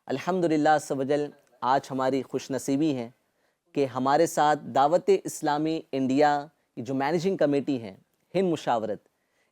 الحمدللہ عز و جل آج ہماری خوش نصیبی ہے کہ ہمارے ساتھ دعوت اسلامی انڈیا کی جو مینیجنگ کمیٹی ہے ہند مشاورت،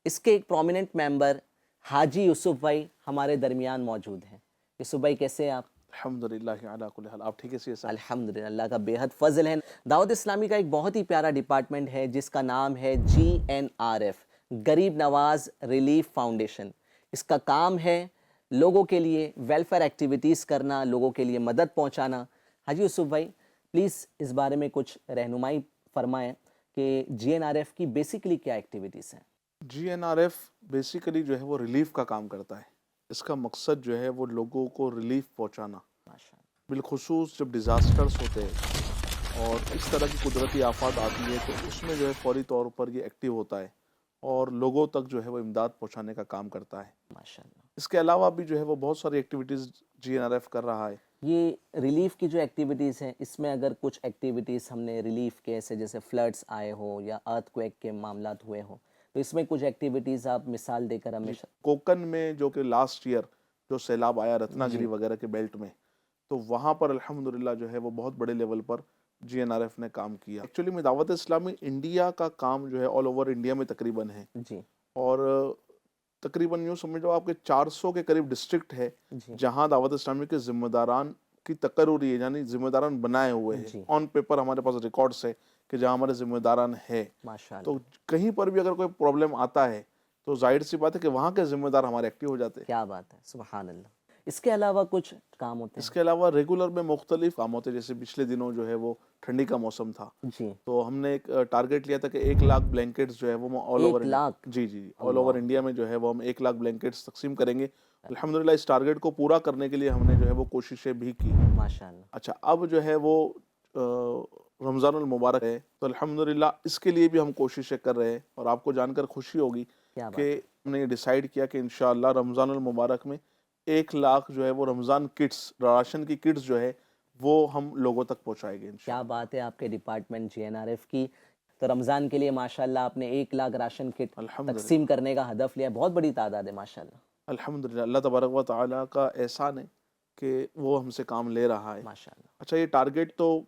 اس کے ایک پرومیننٹ ممبر حاجی یوسف بھائی ہمارے درمیان موجود ہیں۔ یوسف بھائی کیسے ہیں آپ؟ الحمدللہ علی کل حال، آپ ٹھیک ہے صاحب؟ الحمدللہ، اللہ کا بے حد فضل ہے۔ دعوت اسلامی کا ایک بہت ہی پیارا ڈپارٹمنٹ ہے جس کا نام ہے GNRF، غریب نواز ریلیف فاؤنڈیشن۔ اس کا کام ہے لوگوں کے لیے ویلفیئر ایکٹیویٹیز کرنا، لوگوں کے لیے مدد پہنچانا۔ حاجی یوسف بھائی پلیز اس بارے میں کچھ رہنمائی فرمائیں کہ GNRF کی بیسیکلی کیا ایکٹیویٹیز ہیں؟ GNRF بیسیکلی جو ہے وہ ریلیف کا کام کرتا ہے۔ اس کا مقصد جو ہے وہ لوگوں کو ریلیف پہنچانا، ماشاء اللہ۔ بالخصوص جب ڈیزاسٹرز ہوتے ہیں اور اس طرح کی قدرتی آفات آتی ہے تو اس میں جو ہے فوری طور پر یہ ایکٹیو ہوتا ہے اور لوگوں تک جو ہے وہ امداد پہنچانے کا کام کرتا ہے۔ ماشاء اللہ۔ اس کے علاوہ بھی جو ہے وہ بہت ساری ایکٹیویٹیز GNRF کر رہا ہے۔ یہ ریلیف کی جو ایکٹیویٹیز ہیں، اس میں اگر کچھ ایکٹیویٹیز ہم نے ریلیف کے جیسے فلڈز آئے ہوں یا ارتھ کویک کے معاملات ہوئے ہوں، تو اس میں کچھ ایکٹیویٹیز آپ مثال دے کر ہمیں کوکن میں جو کہ لاسٹ ایئر جو سیلاب آیا رتنا گری وغیرہ کے بیلٹ میں، تو وہاں پر الحمدللہ جو ہے وہ بہت بڑے لیول پر GNRF نے کام کیا۔ ایکچولی میں دعوت اسلامی انڈیا کا کام جو ہے آل اوور انڈیا میں تقریباً ہے، جی اور تقریباً یوں سمجھو آپ کے 400 کے قریب ڈسٹرکٹ ہے جہاں دعوت اسلامی کے ذمہ داران کی تقرری ہے، یعنی ذمہ داران بنائے ہوئے ہیں۔ آن پیپر ہمارے پاس ریکارڈز ہے کہ جہاں ہمارے ذمہ داران ہے، تو کہیں پر بھی اگر کوئی پرابلم آتا ہے تو ظاہر سی بات ہے کہ وہاں کے ذمہ دار ہمارے ایکٹیو ہو جاتے ہیں۔ کیا بات ہے، سبحان اللہ۔ اس کے علاوہ کچھ کام ہوتے اس کے علاوہ ریگولر میں مختلف کام ہوتے ہیں، جیسے پچھلے دنوں جو ہے وہ ٹھنڈی کا موسم تھا، جی تو ہم نے ایک ٹارگیٹ لیا تھا کہ 1,00,000 بلینکٹس جو ہے وہ آل اوور 1,00,000 جی آل اوور انڈیا میں جو ہے وہ ہم 1,00,000 بلینکٹس تقسیم کریں گے۔ الحمدللہ اس ٹارگیٹ کو پورا کرنے کے لیے ہم نے جو ہے وہ کوششیں بھی کی۔ ماشاء اللہ۔ اچھا، اب جو ہے وہ رمضان المبارک ہے، تو الحمدللہ اس کے لیے بھی ہم کوششیں کر رہے ہیں، اور آپ کو جان کر خوشی ہوگی کہ ہم نے یہ ڈیسائیڈ کیا کہ انشاءاللہ رمضان المبارک میں 1,00,000 جو ہے وہ رمضان کٹس، راشن کی کٹس جو ہے وہ ہم لوگوں تک پہنچائیں گے انشاءاللہ۔ کیا بات ہے آپ کے ڈپارٹمنٹ GNRF کی، تو رمضان کے لیے ماشاءاللہ آپ نے 1,00,000 راشن کٹ تقسیم کرنے کا ہدف لیا، بہت بڑی تعداد ہے ماشاءاللہ۔ الحمدللہ اللہ تبارک و تعالیٰ کا احسان ہے کہ وہ ہم سے کام لے رہا ہے۔ ماشاءاللہ۔ اچھا، یہ ٹارگیٹ تو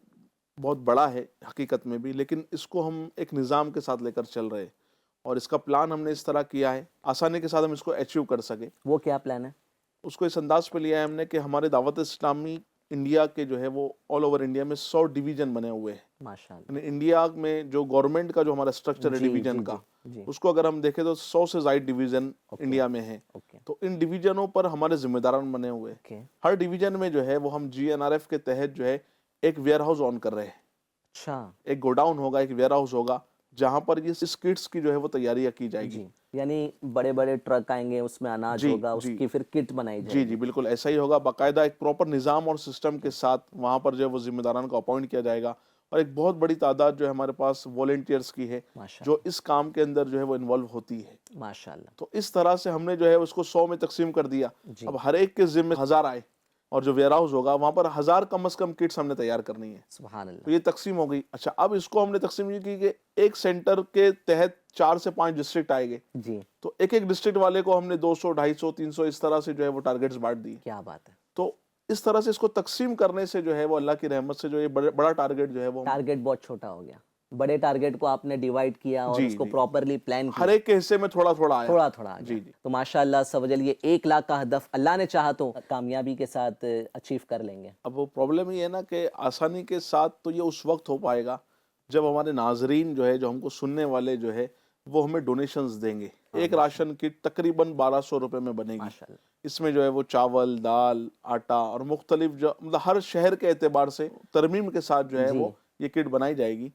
بہت بڑا ہے حقیقت میں بھی، لیکن اس کو ہم ایک نظام کے ساتھ لے کر چل رہے ہیں، اور اس کا پلان ہم نے اس طرح کیا ہے آسانی کے ساتھ ہم اس کو اچیو کر سکیں۔ وہ کیا پلان ہے؟ اس کو اس انداز پہ لیا ہے ہم نے کہ ہمارے دعوت اسلامی انڈیا کے جو ہے وہ آل اوور انڈیا میں 100 ڈویژن بنے ہوئے ہیں۔ ماشاءاللہ۔ یعنی انڈیا میں جو گورنمنٹ کا جو ہمارا اسٹرکچر ہے ڈویژن کا، اس کو اگر ہم دیکھیں تو 100 سے زائد ڈویژن انڈیا میں ہیں، تو ان ڈویژنوں پر ہمارے ذمہ داران بنے ہوئے ہیں۔ ہر ڈویژن میں جو ہے وہ ہم GNRF کے تحت جو ہے ایک ویئر ہاؤس آن کر رہے ہیں۔ اچھا، ایک گوڈاؤن ہوگا، ایک ویئر ہاؤس ہوگا جہاں پر یہ اس کٹس کی جو ہے وہ تیاریاں کی جائے گی۔ یعنی بڑے بڑے ٹرک آئیں گے، اس میں اناج ہوگا، اس کی پھر کٹ بنائی جائے گی۔ جی بالکل ایسا ہی ہوگا، باقاعدہ ایک پراپر نظام اور سسٹم کے ساتھ وہاں پر جو ہے وہ ذمہ داران کو اپوائنٹ کیا جائے گا، اور ایک بہت بڑی تعداد جو ہے ہمارے پاس والنٹیئرز کی ہے جو اس کام کے اندر جو ہے وہ انوالو ہوتی ہے۔ ماشاءاللہ۔ تو اس طرح سے ہم نے جو ہے اس کو 100 میں تقسیم کر دیا۔ اب ہر ایک کے ذمہ 1,000 آئے، اور جو ویئر ہاؤس ہوگا وہاں پر 1,000 کم از کم کٹس ہم نے تیار کرنی ہے۔ سبحان اللہ۔ تو یہ تقسیم ہو گئی۔ اچھا، اب اس کو ہم نے تقسیم یہ کی کہ ایک سینٹر کے تحت 4 سے 5 ڈسٹرکٹ آئے گے، جی تو ایک ایک ڈسٹرکٹ والے کو ہم نے 200 250 300 اس طرح سے جو ہے وہ ٹارگیٹس بانٹ دی۔ کیا بات ہے۔ تو اس طرح سے اس کو تقسیم کرنے سے جو ہے وہ اللہ کی رحمت سے جو یہ بڑا ٹارگیٹ جو ہے وہ ٹارگیٹ بہت چھوٹا ہو گیا، بڑے ٹارگیٹ کو آپ نے ڈیوائیڈ کیا اور اس کو پراپرلی پلان کیا، ہر ایک کے حصے میں تھوڑا تھوڑا آیا، تھوڑا تھوڑا آ گیا۔ تو ماشاءاللہ سوجل یہ 1,00,000 کا ہدف اللہ نے چاہا تو کامیابی کے ساتھ اچیو کر لیں گے۔ اب وہ پرابلم یہ ہے نا کہ آسانی کے ساتھ تو یہ اس وقت ہو پائے گا جب ہمارے ناظرین جو ہے، جو ہم کو سننے والے جو ہے، وہ ہمیں ڈونیشنز دیں گے۔ ایک راشن کٹ تقریباً 1,200 روپے میں بنے گی۔ اس میں جو ہے وہ چاول، دال، آٹا اور مختلف جو مطلب ہر شہر کے اعتبار سے ترمیم کے ساتھ جو ہے وہ یہ کٹ بنائی جائے گی۔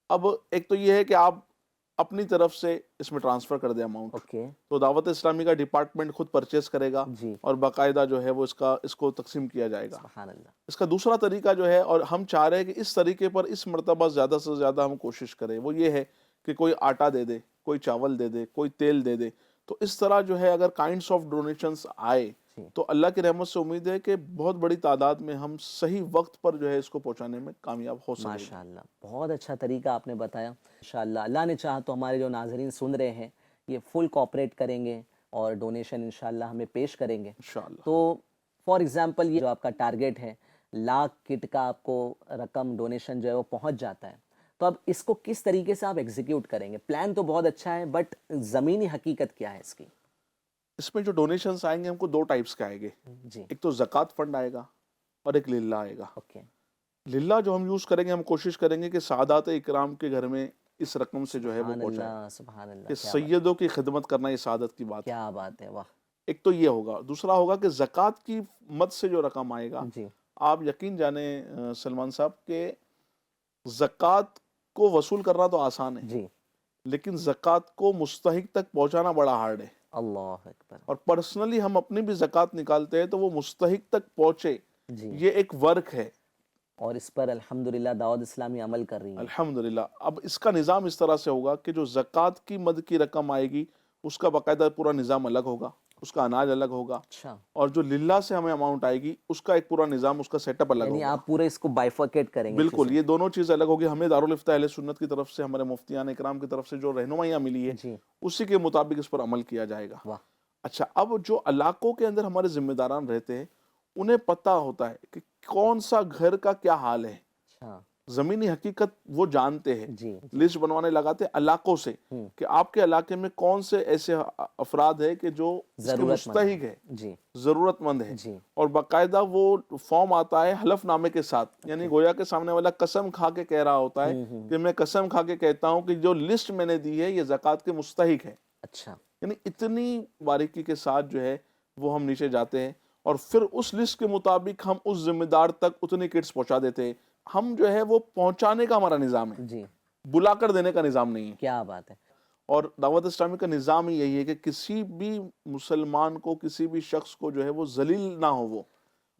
اب ایک تو یہ ہے کہ آپ اپنی طرف سے اس میں ٹرانسفر کر دیں اماؤنٹ، تو دعوت اسلامی کا ڈپارٹمنٹ خود پرچیز کرے گا اور باقاعدہ جو ہے وہ اس کو تقسیم کیا جائے گا۔ سبحان اللہ۔ اس کا دوسرا طریقہ جو ہے، اور ہم چاہ رہے ہیں کہ اس طریقے پر اس مرتبہ زیادہ سے زیادہ ہم کوشش کریں، وہ یہ ہے کہ کوئی آٹا دے دے، کوئی چاول دے دے، کوئی تیل دے دے۔ تو اس طرح جو ہے اگر کائنڈس آف ڈونیشنز آئے تو اللہ کی رحمت سے امید ہے کہ بہت بڑی تعداد میں ہم صحیح وقت پر جو ہے اس کو پہنچانے میں کامیاب ہو سکیں گے۔ ماشاءاللہ، بہت اچھا طریقہ آپ نے بتایا۔ انشاءاللہ اللہ نے چاہا تو ہمارے جو ناظرین سن رہے ہیں یہ فل کوآپریٹ کریں گے اور ڈونیشن انشاءاللہ ہمیں پیش کریں گے۔ انشاءاللہ۔ تو فار ایگزامپل یہ جو آپ کا ٹارگیٹ ہے 1,00,000 کٹ کا آپ کو رقم ڈونیشن جو ہے وہ پہنچ جاتا ہے، تو اب اس کو کس طریقے سے آپ ایگزیکیوٹ کریں گے؟ پلان تو بہت اچھا ہے بٹ زمینی حقیقت کیا ہے اس کی؟ اس میں جو ڈونیشنز آئیں گے ہم کو 2 ٹائپس کے آئیں گے، جی ایک تو زکوٰۃ فنڈ آئے گا اور ایک للہ آئے گا۔ اوکے، للہ جو ہم یوز کریں گے، ہم کوشش کریں گے کہ سعادات اکرام کے گھر میں اس رقم سے جو ہے وہ سبحان پہنچائے، اللہ سبحان اللہ، کہ کیا بات، سیدوں کی خدمت کرنا یہ سعادت کی بات ہے۔ کیا بات ہے، واہ، ایک تو یہ ہوگا، دوسرا ہوگا کہ زکوٰۃ کی مد سے جو رقم آئے گا، جی آپ یقین جانیں سلمان صاحب کہ زکوٰۃ کو وصول کرنا تو آسان ہے، جی، لیکن زکوٰۃ کو مستحق تک پہنچانا بڑا ہارڈ ہے۔ اللہ اکبر، اور پرسنلی ہم اپنی بھی زکوٰۃ نکالتے ہیں تو وہ مستحق تک پہنچے، جی، یہ ایک ورک ہے۔ اور اس پر الحمدللہ دعوت اسلامی عمل کر رہی ہے۔ الحمدللہ اب اس کا نظام اس طرح سے ہوگا کہ جو زکوٰۃ کی مد کی رقم آئے گی اس کا باقاعدہ پورا نظام الگ ہوگا، اس کا اناج الگ ہوگا، اچھا، اور جو للہ سے ہمیں اماؤنٹ آئے گی اس کا ایک پورا نظام، اس کا سیٹ اپ الگ یعنی ہوگا۔ آپ پورے اس کو بائیفرکیٹ کریں گے بالکل، چیزیں؟ یہ دونوں چیز الگ ہوگی۔ ہمیں دارالفتہ اہل سنت کی طرف سے، ہمارے مفتیان اکرام کی طرف سے جو رہنمائیاں ملی ہے جی، اسی کے مطابق اس پر عمل کیا جائے گا۔ واہ، اچھا، اب جو علاقوں کے اندر ہمارے ذمہ داران رہتے ہیں انہیں پتہ ہوتا ہے کہ کون سا گھر کا کیا حال ہے، اچھا، زمینی حقیقت وہ جانتے ہیں، جی، لسٹ بنوانے لگاتے ہیں علاقوں سے ہوں، کہ آپ کے علاقے میں کون سے ایسے افراد ہیں کہ جو اس کے ضرورت مند مستحق ہے، جی، ضرورت مند ہے، جی، اور باقاعدہ وہ فارم آتا ہے حلف نامے کے ساتھ، یعنی گویا کے سامنے والا قسم کھا کے کہہ رہا ہوتا ہے کہ میں قسم کھا کے کہتا ہوں کہ جو لسٹ میں نے دی ہے یہ زکوٰۃ کے مستحق ہے۔ اچھا، یعنی اتنی باریکی کے ساتھ جو ہے وہ ہم نیچے جاتے ہیں، اور پھر اس لسٹ کے مطابق ہم اس ذمہ دار تک اتنی کٹس پہنچا دیتے ہیں۔ ہم جو ہے وہ پہنچانے کا ہمارا نظام ہے، جی، بلا کر دینے کا نظام نہیں ہے۔ کیا بات ہے، اور دعوت اسلامی کا نظام ہی یہی ہے کہ کسی بھی مسلمان کو، کسی بھی شخص کو جو ہے وہ ذلیل نہ ہو وہ،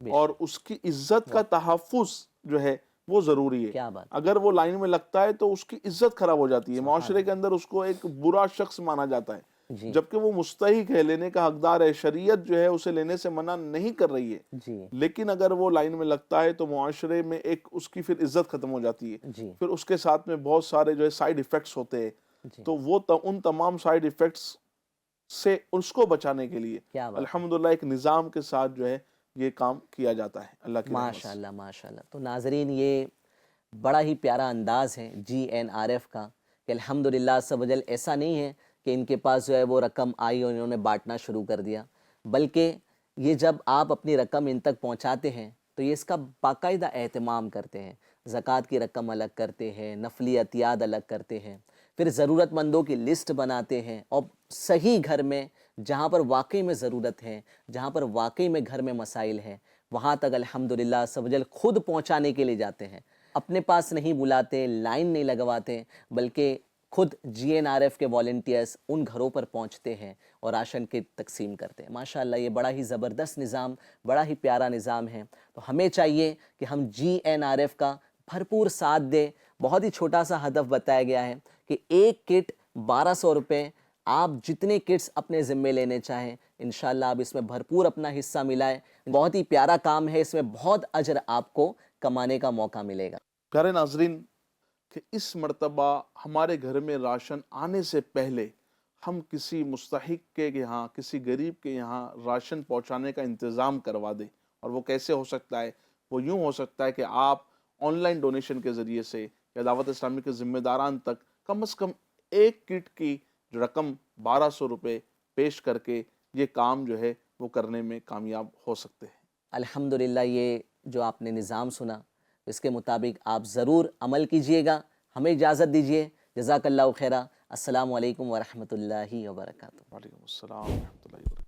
بے اور اس کی عزت کا تحفظ جو ہے وہ ضروری ہے۔ کیا بات، اگر وہ لائن میں لگتا ہے تو اس کی عزت خراب ہو جاتی ہے، معاشرے کے اندر اس کو ایک برا شخص مانا جاتا ہے، جی، جبکہ وہ مستحق ہے، لینے کا حقدار ہے، شریعت جو ہے اسے لینے سے منع نہیں کر رہی ہے، جی، لیکن اگر وہ لائن میں لگتا ہے تو معاشرے میں ایک اس کی پھر عزت ختم ہو جاتی ہے، جی، پھر اس کے ساتھ میں بہت سارے جو ہے سائیڈ ایفیکٹس ہوتے ہیں، جی، تو وہ ان تمام سائیڈ ایفیکٹس سے اس کو بچانے کے لیے کیا بات، الحمدللہ ایک نظام کے ساتھ جو ہے یہ کام کیا جاتا ہے اللہ کی رحمت سے۔ ماشاء اللہ ماشاء اللہ۔ تو ناظرین یہ بڑا ہی پیارا انداز ہے GNRF کا کہ الحمدللہ عز و جل ایسا نہیں ہے کہ ان کے پاس جو ہے وہ رقم آئی اور انہوں نے بانٹنا شروع کر دیا، بلکہ یہ جب آپ اپنی رقم ان تک پہنچاتے ہیں تو یہ اس کا باقاعدہ اہتمام کرتے ہیں، زکوٰۃ کی رقم الگ کرتے ہیں، نفلی عطیات الگ کرتے ہیں، پھر ضرورت مندوں کی لسٹ بناتے ہیں، اور صحیح گھر میں جہاں پر واقعی میں ضرورت ہے، جہاں پر واقعی میں گھر میں مسائل ہیں، وہاں تک الحمدللہ عز و جل خود پہنچانے کے لیے جاتے ہیں، اپنے پاس نہیں بلاتے، لائن نہیں لگواتے، بلکہ خود GNRF کے والنٹیئرز ان گھروں پر پہنچتے ہیں اور راشن کٹ تقسیم کرتے ہیں۔ ماشاءاللہ یہ بڑا ہی زبردست نظام، بڑا ہی پیارا نظام ہے۔ تو ہمیں چاہیے کہ ہم GNRF کا بھرپور ساتھ دیں۔ بہت ہی چھوٹا سا ہدف بتایا گیا ہے کہ ایک کٹ 1200 روپے، آپ جتنے کٹس اپنے ذمے لینے چاہیں انشاءاللہ آپ اس میں بھرپور اپنا حصہ ملائیں۔ بہت ہی پیارا کام ہے، اس میں بہت اجر آپ کو کمانے کا موقع ملے گا۔ پیارے ناظرین، کہ اس مرتبہ ہمارے گھر میں راشن آنے سے پہلے ہم کسی مستحق کے یہاں، کسی غریب کے یہاں راشن پہنچانے کا انتظام کروا دیں، اور وہ کیسے ہو سکتا ہے؟ وہ یوں ہو سکتا ہے کہ آپ آن لائن ڈونیشن کے ذریعے سے یا دعوت اسلامی کے ذمہ داران تک کم از کم ایک کٹ کی رقم 1200 روپے پیش کر کے یہ کام جو ہے وہ کرنے میں کامیاب ہو سکتے ہیں۔ الحمدللہ یہ جو آپ نے نظام سنا اس کے مطابق آپ ضرور عمل کیجئے گا۔ ہمیں اجازت دیجئے، جزاک اللہ خیرہ۔ السلام علیکم ورحمۃ اللہ وبرکاتہ۔ وعلیکم السلام ورحمۃ اللہ وبرکاتہ۔